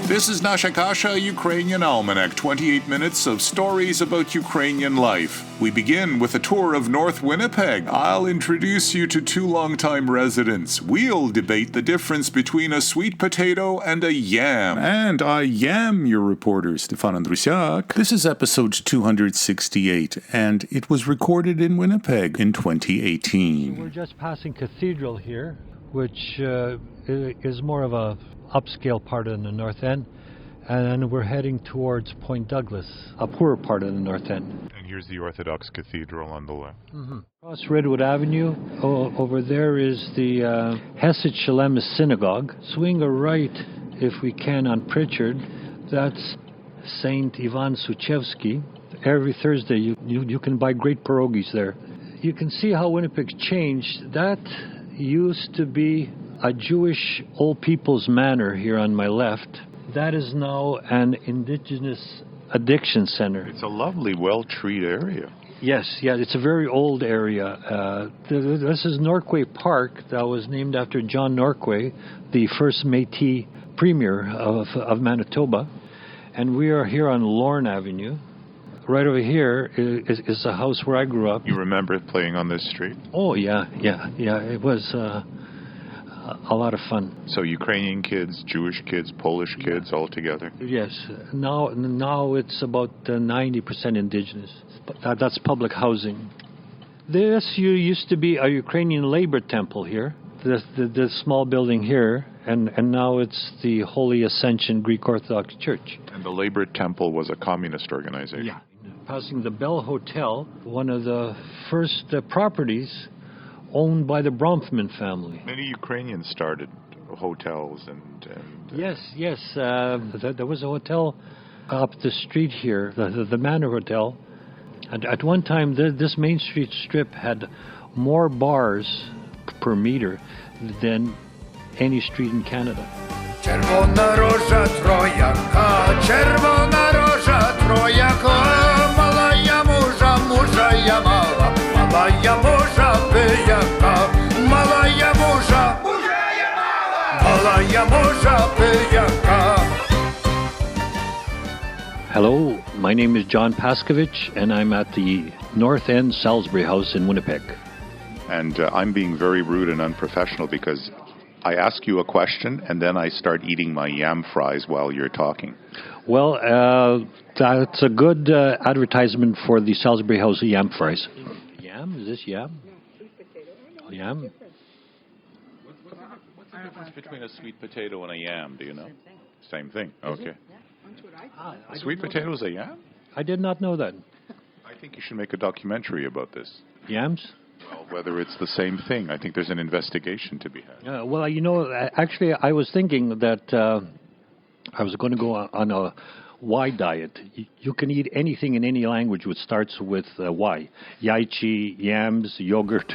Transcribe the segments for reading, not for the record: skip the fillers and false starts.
This is Nasha Kasha, Ukrainian Almanac, 28 minutes of stories about Ukrainian life. We begin with a tour of North Winnipeg. I'll introduce you to two longtime residents. We'll debate the difference between a sweet potato and a yam. And I am your reporter, Stefan Andrusiak. This is episode 268, and it was recorded in Winnipeg in 2018. We're just passing Cathedral here, which is more of a upscale part of the North End, and we're heading towards Point Douglas, a poorer part of the North End. And here's the Orthodox Cathedral on the left. Across Redwood Avenue, over there is the Hesed Shalem Synagogue. Swing a right, if we can, on Pritchard. That's Saint Ivan Suchevsky. Every Thursday you can buy great pierogies there. You can see how Winnipeg's changed. That used to be a Jewish old people's manor here on my left. That is now an indigenous addiction center. It's a lovely, well-treed area. Yes, it's a very old area. This is Norquay Park that was named after John Norquay, the first Métis premier of Manitoba. And we are here on Lorne Avenue. Right over here is the house where I grew up. You remember playing on this street? Oh, yeah. It was a lot of fun. So Ukrainian kids, Jewish kids, Polish kids, all together? Yes. Now it's about 90% indigenous. That's public housing. This used to be a Ukrainian labor temple here, this small building here, and now it's the Holy Ascension Greek Orthodox Church. And the Labor Temple was a communist organization? Yeah. Passing the Bell Hotel, one of the first properties owned by the Bronfman family. Many Ukrainians started hotels and Yes. There was a hotel up the street here, the Manor Hotel. And at one time, this Main Street strip had more bars per meter than any street in Canada. Червона рожа трояка, червона рожа трояка, малая мужа, мужа я мала, малая мужа пияка, малая мужа, мужа я мала, малая мужа пияка. Hello, my name is John Paskovich, and I'm at the North End Salisbury House in Winnipeg. And I'm being very rude and unprofessional because I ask you a question and then I start eating my yam fries while you're talking. Well, that's a good advertisement for the Salisbury House yam fries. Yam? Is this yam? Sweet potato. Yam? What's the difference between a sweet potato and a yam, do you know? Same thing. Okay. A sweet potato is a yam? I did not know that. I think you should make a documentary about this. Yams? Well, whether it's the same thing. I think there's an investigation to be had. Well, actually, I was thinking that I was going to go on a Y diet. You can eat anything in any language which starts with Y. Yaichi, yams, yogurt.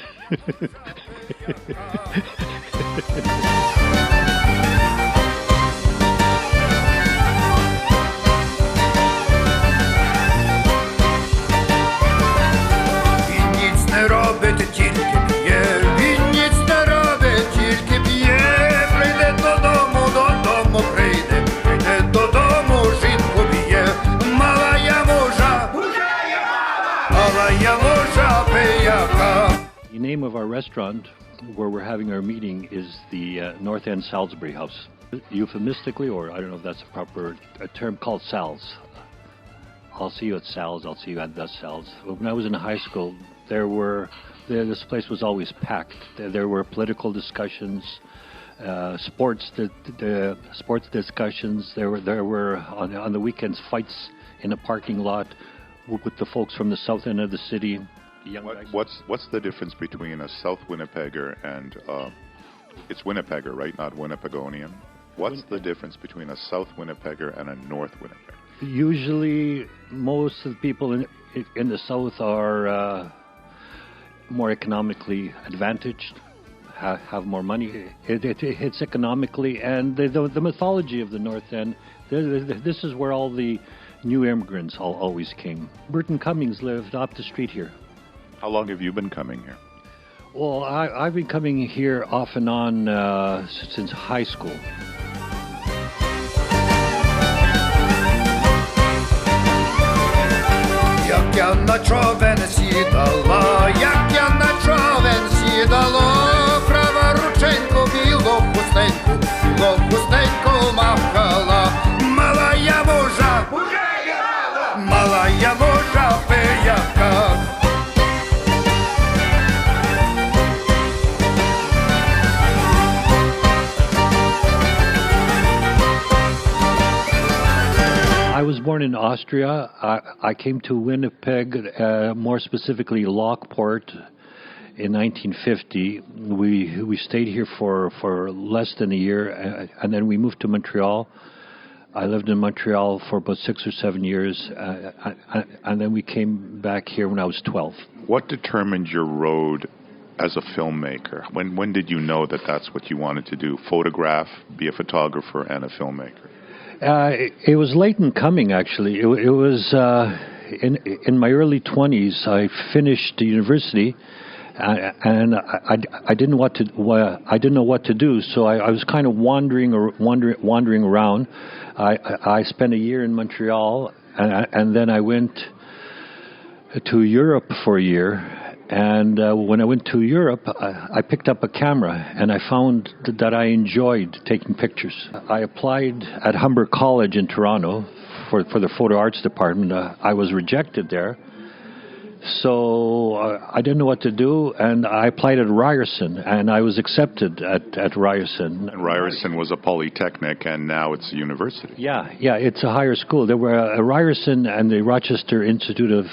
The name of our restaurant where we're having our meeting is the North End Salisbury House. Euphemistically, or I don't know if that's a term, called Sal's. I'll see you at Sal's, I'll see you at the Sal's. When I was in high school, this place was always packed. There were political discussions, sports discussions. There were on the weekends fights in a parking lot with the folks from the south end of the city. What's the difference between a South Winnipegger and it's Winnipegger, right? Not Winnipegonian. What's the difference between a South Winnipegger and a North Winnipegger? Usually, most of the people in the South are more economically advantaged, have more money. It's economically, and the mythology of the North End. This is where all the new immigrants always came. Burton Cummings lived up the street here. How long have you been coming here? Well, I've been coming here off and on since high school. на човен сідала, як я на човен сідала, права рученько біло хустенько махала. Мала я мужа, мала я мужа пияка. I was born in Austria. I came to Winnipeg, more specifically Lockport, in 1950. We stayed here for less than a year, and then we moved to Montreal. I lived in Montreal for about 6 or 7 years, and then we came back here when I was 12. What determined your road as a filmmaker? When did you know that that's what you wanted to do? Photograph, be a photographer, and a filmmaker? It was late in coming, actually. It was in my early 20s. I finished the university, and I didn't know what to do. So I was kind of wandering around. I spent a year in Montreal, and then I went to Europe for a year. And when I went to Europe, I picked up a camera, and I found that I enjoyed taking pictures. I applied at Humber College in Toronto for the photo arts department. I was rejected there. So I didn't know what to do, and I applied at Ryerson, and I was accepted at Ryerson. And Ryerson was a polytechnic, and now it's a university. Yeah, it's a higher school. There were Ryerson and the Rochester Institute of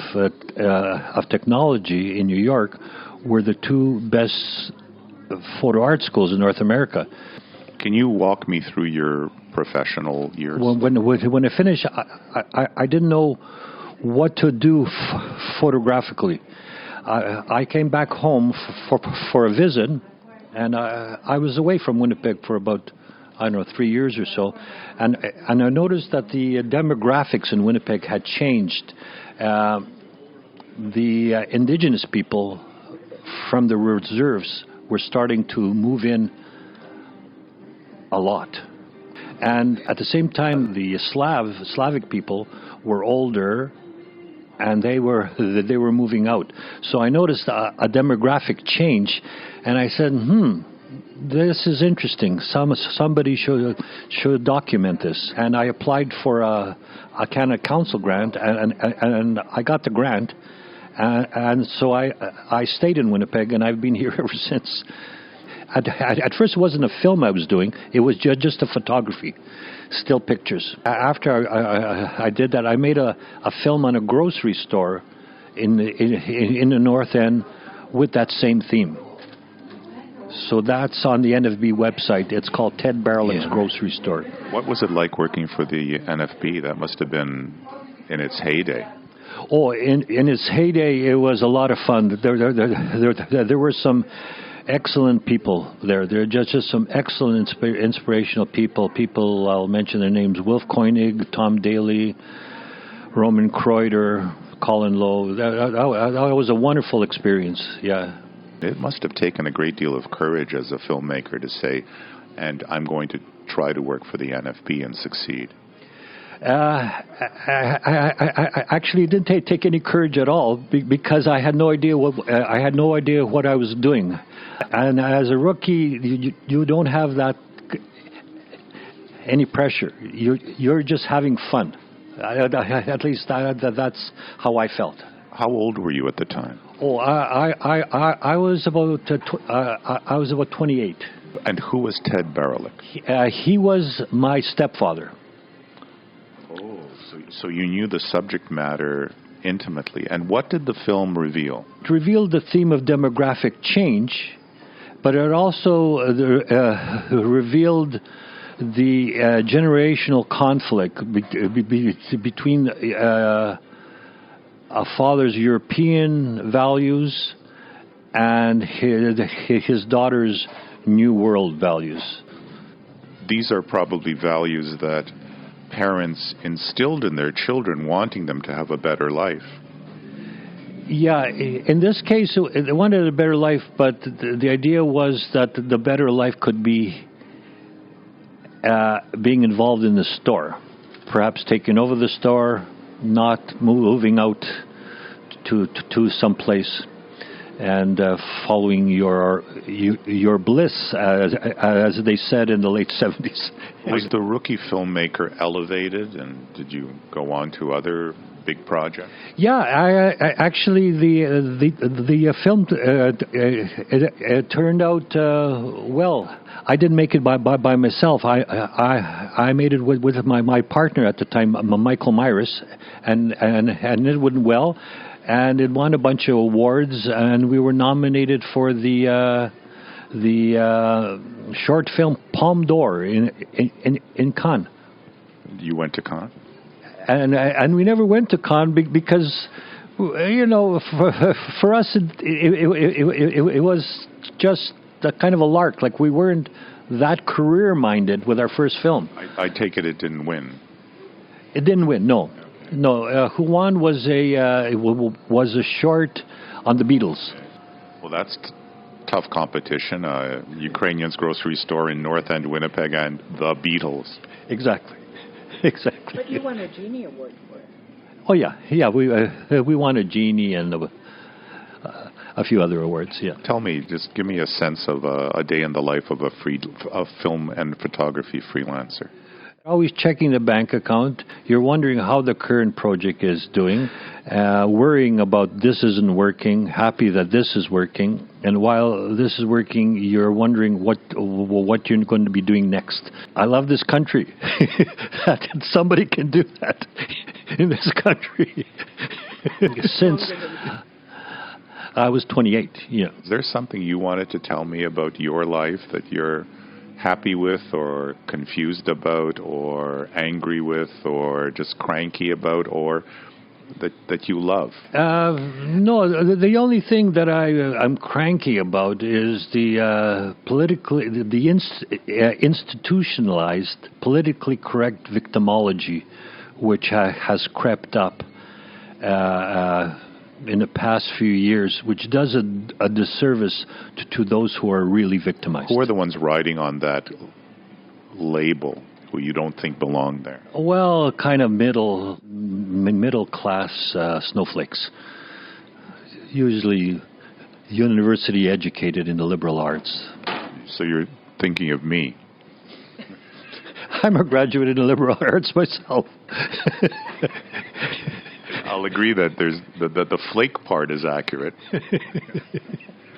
Technology in New York were the two best photo art schools in North America. Can you walk me through your professional years? When I finished, I didn't know what to do photographically. I came back home for a visit, and I was away from Winnipeg for about, 3 years or so, and I noticed that the demographics in Winnipeg had changed. The indigenous people from the reserves were starting to move in a lot. And at the same time, the Slavic people were older, and they were moving out. So I noticed a demographic change, and I said, this is interesting. Somebody should document this. And I applied for a Canada Council grant, and I got the grant. And so I stayed in Winnipeg, and I've been here ever since. At first, it wasn't a film I was doing. It was just a photography, still pictures. After I did that, I made a film on a grocery store in the North End with that same theme. So that's on the NFB website. It's called Ted Barreling's Grocery Store. What was it like working for the NFB? That must have been in its heyday. Oh, in its heyday, it was a lot of fun. There were some excellent people there. There are just some excellent inspirational people. I'll mention their names: Wilf Koenig, Tom Daly, Roman Kreuter, Colin Lowe. That was a wonderful experience, yeah. It must have taken a great deal of courage as a filmmaker to say, and I'm going to try to work for the NFB and succeed. I actually didn't take any courage at all because I had no idea what I was doing. And as a rookie, you don't have that any pressure. You're just having fun. At least that's how I felt. How old were you at the time? Oh, I was about 28. And who was Ted Barreling? He was my stepfather. Oh, so you knew the subject matter intimately. And what did the film reveal? It revealed the theme of demographic change, but it also revealed the generational conflict between a father's European values and his daughter's New World values. These are probably values that parents instilled in their children, wanting them to have a better life. Yeah, in this case, they wanted a better life, but the idea was that the better life could be being involved in the store, perhaps taking over the store, not moving out to some place and following your bliss, as they said in the late 70s. Was the rookie filmmaker elevated, and did you go on to other big project? Yeah, I actually the film it turned out well. I didn't make it by myself. I made it with my partner at the time, Michael Myris, and it went well, and it won a bunch of awards, and we were nominated for the short film Palme d'Or in Cannes. You went to Cannes? And we never went to Cannes because, for us it was just a kind of a lark. Like, we weren't that career minded with our first film. I take it didn't win. It didn't win. No. Who won was a short on the Beatles. Well, that's tough competition. Ukrainian's grocery store in North End, Winnipeg, and the Beatles. Exactly. But you won a Genie Award for it. Oh yeah. We won a Genie and a few other awards. Yeah. Tell me, just give me a sense of a day in the life of a film and photography freelancer. Always checking the bank account. You're wondering how the current project is doing, worrying about this isn't working, happy that this is working, and while this is working, you're wondering what you're going to be doing next. I love this country. That somebody can do that in this country. Since I was 28, yeah. Is there something you wanted to tell me about your life that you're happy with, or confused about, or angry with, or just cranky about, or that you love? No, the only thing that I'm cranky about is the institutionalized, politically correct victimology, which has crept up in the past few years, which does a disservice to those who are really victimized. Who are the ones riding on that label who you don't think belong there? Well, kind of middle class snowflakes, usually university educated in the liberal arts. So you're thinking of me? I'm a graduate in liberal arts myself. I'll agree that the flake part is accurate.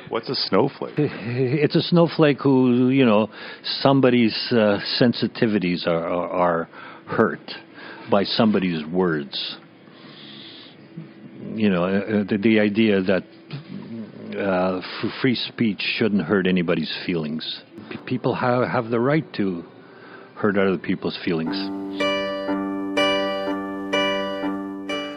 What's a snowflake? It's a snowflake who, somebody's sensitivities are hurt by somebody's words. The idea that free speech shouldn't hurt anybody's feelings. People have the right to hurt other people's feelings.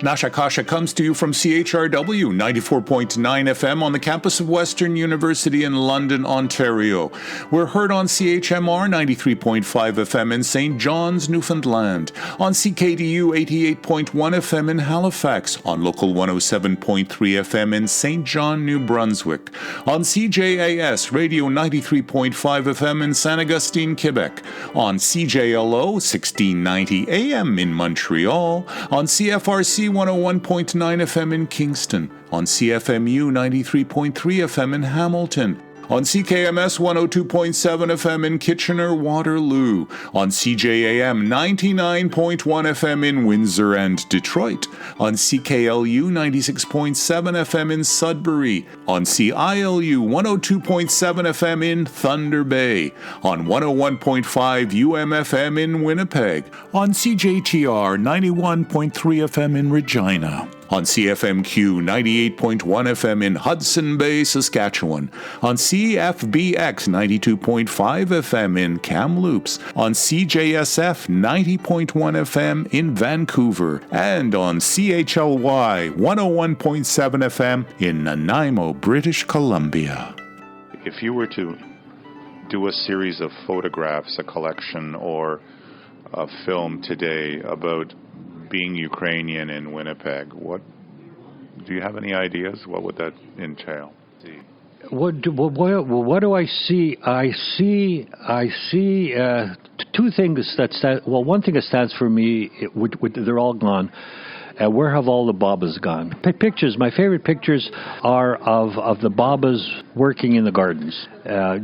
Nasha Kasha comes to you from CHRW 94.9 FM on the campus of Western University in London, Ontario. We're heard on CHMR 93.5 FM in St. John's, Newfoundland, on CKDU 88.1 FM in Halifax, on Local 107.3 FM in St. John, New Brunswick, on CJAS Radio 93.5 FM in Saint Augustine, Quebec, on CJLO 1690 AM in Montreal, on CFRC 101.9 FM in Kingston, on CFMU 93.3 FM in Hamilton, on CKMS 102.7 FM in Kitchener-Waterloo, on CJAM 99.1 FM in Windsor and Detroit, on CKLU 96.7 FM in Sudbury, on CILU 102.7 FM in Thunder Bay, on 101.5 UMFM in Winnipeg, on CJTR 91.3 FM in Regina, on CFMQ 98.1 FM in Hudson Bay, Saskatchewan, on CFBX 92.5 FM in Kamloops, on CJSF 90.1 FM in Vancouver, and on CHLY 101.7 FM in Nanaimo, British Columbia. If you were to do a series of photographs, a collection, or a film today about being Ukrainian in Winnipeg, do you have any ideas? What would that entail? What do I see? I see two things that stand. Well, one thing that stands for me, they're all gone, Where have all the Babas gone? Pictures. My favorite pictures are of the Babas working in the gardens,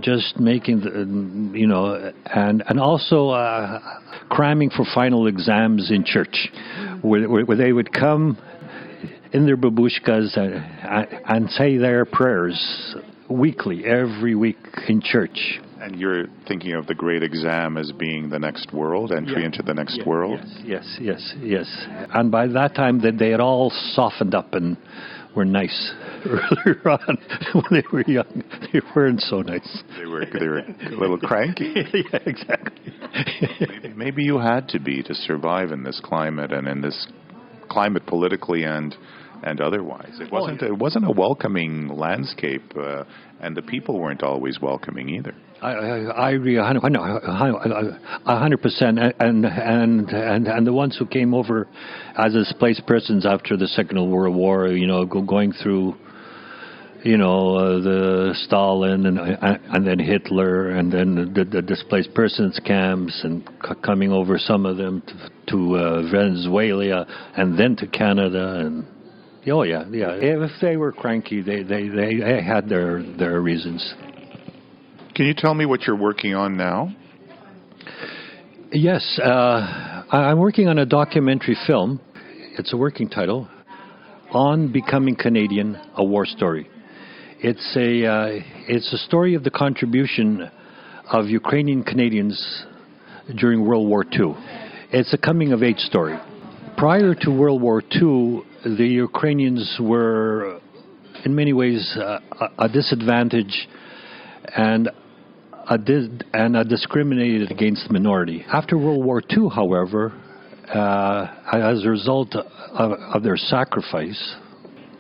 just making and also cramming for final exams in church, where they would come in their babushkas and say their prayers weekly, every week in church. And you're thinking of the great exam as being the next world, entry into the next world? Yes. And by that time, they had all softened up and were nice. Earlier on, when they were young, they weren't so nice. They were a little cranky. Yeah, exactly. Maybe you had to be to survive in this climate, and in this climate politically and otherwise. It wasn't a welcoming landscape, and the people weren't always welcoming either. I agree 100%, and the ones who came over as displaced persons after the Second World War, going through, the Stalin and then Hitler, and then the displaced persons camps, and coming over, some of them to Venezuela, and then to Canada, and yeah. If they were cranky, they had their reasons. Can you tell me what you're working on now? Yes, I'm working on a documentary film. It's a working title, On Becoming Canadian, A War Story. It's a story of the contribution of Ukrainian Canadians during World War II. It's a coming-of-age story. Prior to World War II, the Ukrainians were, in many ways, a disadvantage and discriminated against minority. After World War II, however, as a result of their sacrifice,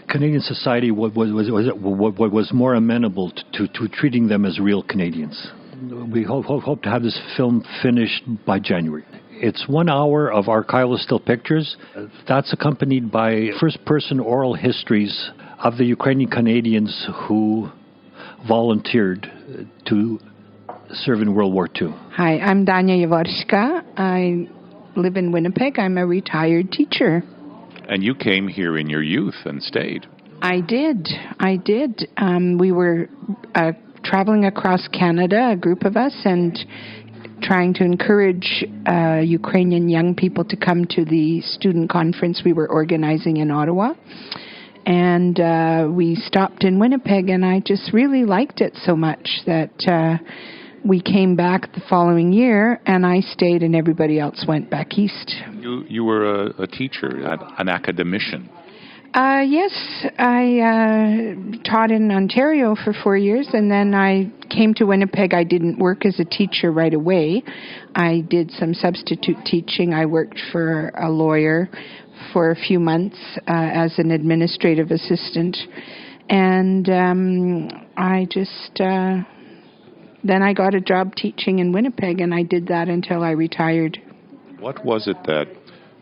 Canadian society was more amenable to treating them as real Canadians. We hope to have this film finished by January. It's 1 hour of archival still pictures. That's accompanied by first-person oral histories of the Ukrainian Canadians who volunteered to serve in World War II. Hi, I'm Danya Yavorska. I live in Winnipeg. I'm a retired teacher. And you came here in your youth and stayed. I did. We were traveling across Canada, a group of us, and trying to encourage Ukrainian young people to come to the student conference we were organizing in Ottawa. And we stopped in Winnipeg, and I just really liked it so much that we came back the following year, and I stayed, and everybody else went back east. You were a teacher, an academician. Yes, I taught in Ontario for 4 years, and then I came to Winnipeg. I didn't work as a teacher right away. I did some substitute teaching. I worked for a lawyer for a few months as an administrative assistant, and then I got a job teaching in Winnipeg, and I did that until I retired. What was it that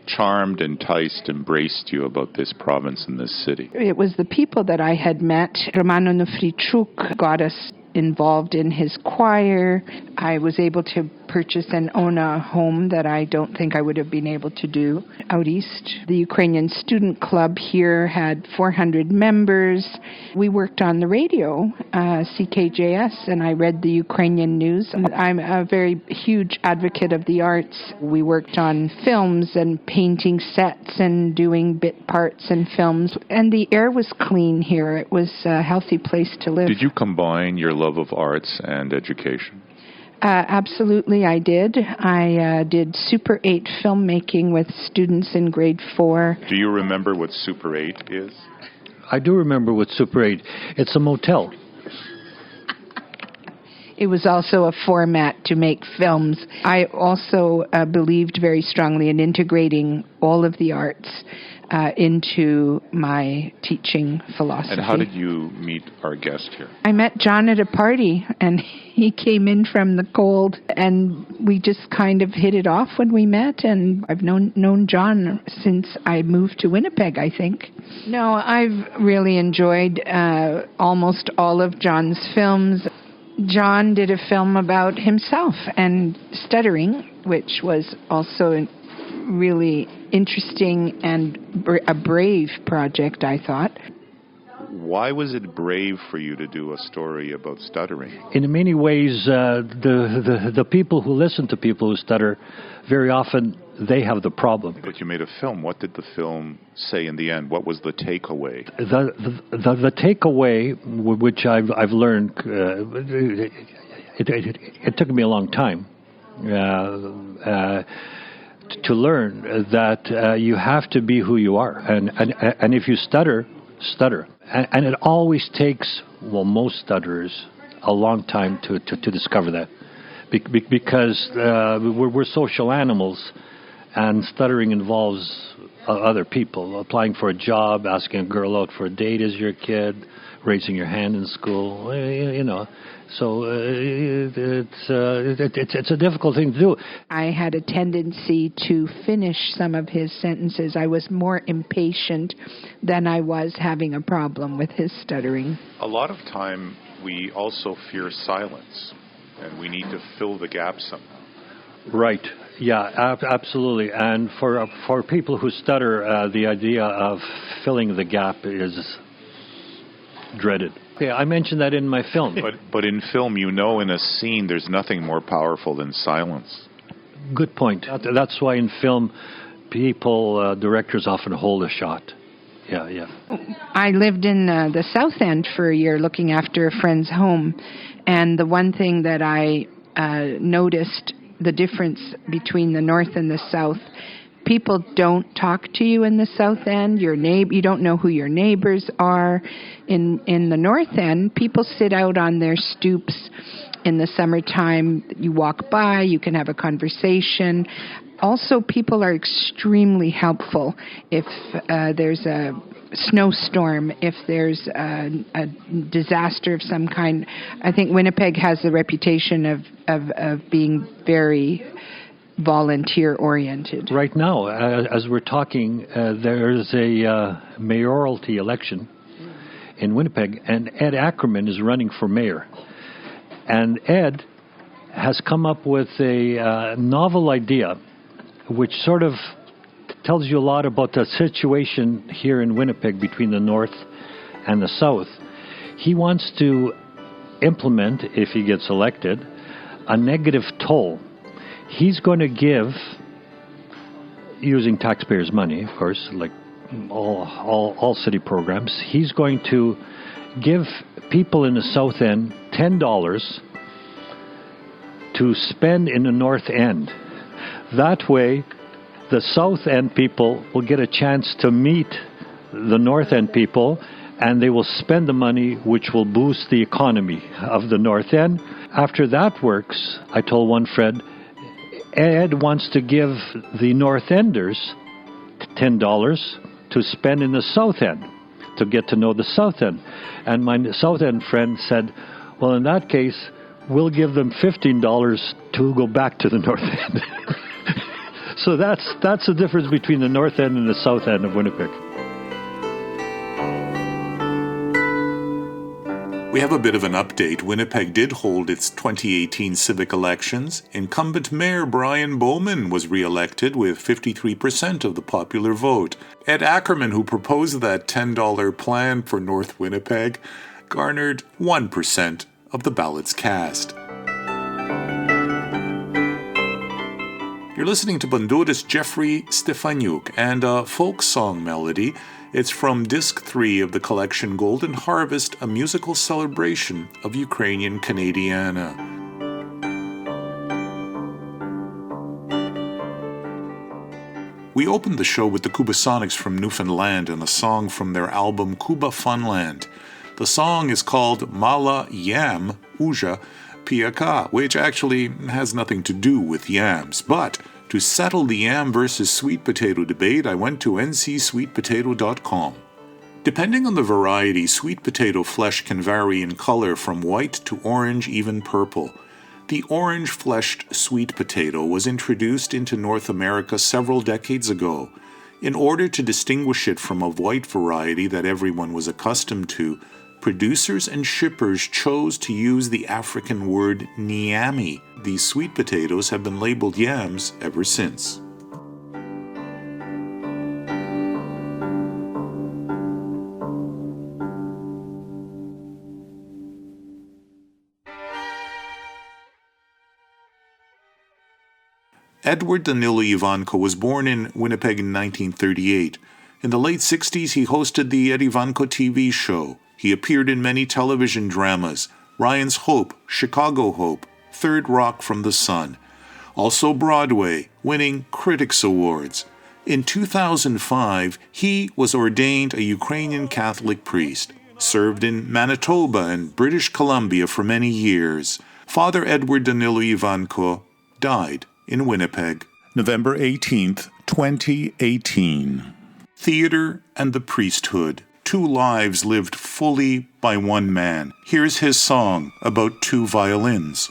charmed, enticed, embraced you about this province and this city? It was the people that I had met. Romano Nofrichuk got us involved in his choir. I was able to purchase and own a home that I don't think I would have been able to do out east. The Ukrainian Student Club here had 400 members. We worked on the radio, CKJS, and I read the Ukrainian news. I'm a very huge advocate of the arts. We worked on films and painting sets and doing bit parts in films. And the air was clean here. It was a healthy place to live. Did you combine your love of arts and education? Absolutely, I did. I did Super 8 filmmaking with students in grade 4. Do you remember what Super 8 is? I do remember what Super 8. It's a motel. It was also a format to make films. I also believed very strongly in integrating all of the arts into my teaching philosophy. And how did you meet our guest here? I met John at a party, and he came in from the cold, and we just kind of hit it off when we met, and I've known John since I moved to Winnipeg, I think. No, I've really enjoyed almost all of John's films. John did a film about himself and stuttering, which was also really interesting and a brave project, I thought. Why was it brave for you to do a story about stuttering? In many ways, the people who listen to people who stutter, very often they have the problem. But you made a film. What did the film say in the end? What was the takeaway? The takeaway, which I've learned, it took me a long time to learn that you have to be who you are, and if you stutter. And it always takes, most stutterers, a long time to discover that. Because we're social animals, and stuttering involves other people. Applying for a job, asking a girl out for a date as your kid, raising your hand in school, So it's a difficult thing to do. I had a tendency to finish some of his sentences. I was more impatient than I was having a problem with his stuttering. A lot of time we also fear silence, and we need to fill the gap somehow. Right. Yeah, absolutely. And for people who stutter, the idea of filling the gap is dreaded. Yeah, I mentioned that in my film. But in film, in a scene, there's nothing more powerful than silence. Good point. That's why in film, directors often hold a shot. Yeah. I lived in the South End for a year looking after a friend's home. And the one thing that I noticed, the difference between the North and the South, people don't talk to you in the South End. You don't know who your neighbors are. In the North End, people sit out on their stoops in the summertime. You walk by, you can have a conversation. Also, people are extremely helpful if there's a snowstorm, if there's a disaster of some kind. I think Winnipeg has the reputation of being very volunteer-oriented. Right now, as we're talking, there's a mayoralty election in Winnipeg, and Ed Ackerman is running for mayor. And Ed has come up with a novel idea, which sort of tells you a lot about the situation here in Winnipeg between the North and the South. He wants to implement, if he gets elected, a negative toll. He's going to give, using taxpayers' money, of course, like all city programs, he's going to give people in the South End $10 to spend in the North End. That way, the South End people will get a chance to meet the North End people, and they will spend the money, which will boost the economy of the North End. After that works, I told one friend, Ed wants to give the North Enders $10 to spend in the South End, to get to know the South End. And my South End friend said, well, in that case, we'll give them $15 to go back to the North End. So that's the difference between the North End and the South End of Winnipeg. We have a bit of an update. Winnipeg did hold its 2018 civic elections. Incumbent Mayor Brian Bowman was re-elected with 53% of the popular vote. Ed Ackerman, who proposed that $10 plan for North Winnipeg, garnered 1% of the ballots cast. You're listening to Banduras Jeffrey Stefaniuk and a folk song melody. It's from Disc 3 of the collection Golden Harvest, a musical celebration of Ukrainian Canadiana. We opened the show with the Kubasonics from Newfoundland and a song from their album Kuba Funland. The song is called Mala Yam Uja Piaka, which actually has nothing to do with yams. But to settle the yam versus sweet potato debate, I went to ncsweetpotato.com. Depending on the variety, sweet potato flesh can vary in color from white to orange, even purple. The orange-fleshed sweet potato was introduced into North America several decades ago. In order to distinguish it from a white variety that everyone was accustomed to, producers and shippers chose to use the African word nyami. These sweet potatoes have been labeled yams ever since. Edward Danilo Ivanko was born in Winnipeg in 1938. In the late 60s, he hosted the Ed Ivanko TV show. He appeared in many television dramas, Ryan's Hope, Chicago Hope, Third Rock from the Sun. Also Broadway, winning Critics Awards. In 2005, he was ordained a Ukrainian Catholic priest, served in Manitoba and British Columbia for many years. Father Edward Danilo Ivanko died in Winnipeg, November 18th, 2018. Theater and the priesthood, two lives lived fully by one man. Here's his song about two violins.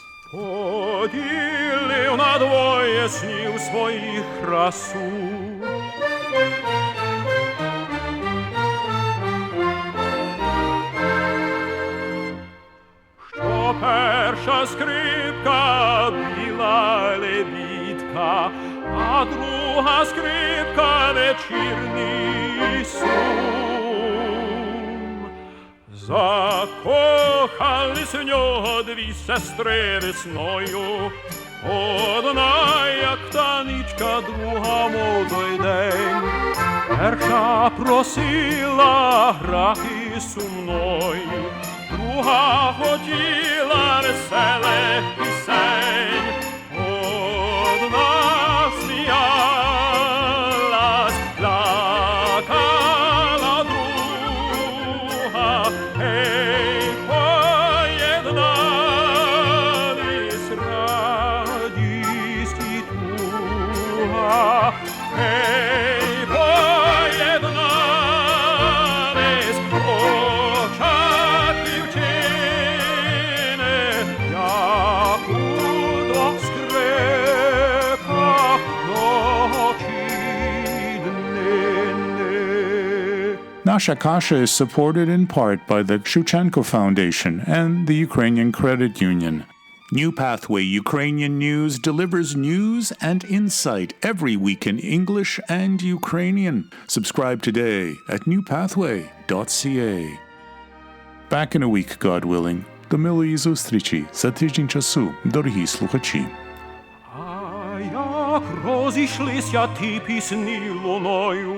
Перша скрипка біла лебідка, а друга скрипка вечірній сум. Закохались в нього дві сестри весною, одна як та нічка, друга мов той день. Перша просила грати сумної, друга хотіла веселих пісень. Одна сміялась, плакала друга, ей, поєднались радість і туга, ей, поєднались очах дівчини, як у двох скрипках ночі днини. Nasha Kasha is supported in part by the Shevchenko Foundation and the Ukrainian Credit Union. New Pathway Ukrainian News delivers news and insight every week in English and Ukrainian. Subscribe today at newpathway.ca. Back in a week, God willing. До милої зустрічі за тиждень часу, дорогі слухачі. А як розійшлися ті пісні луною,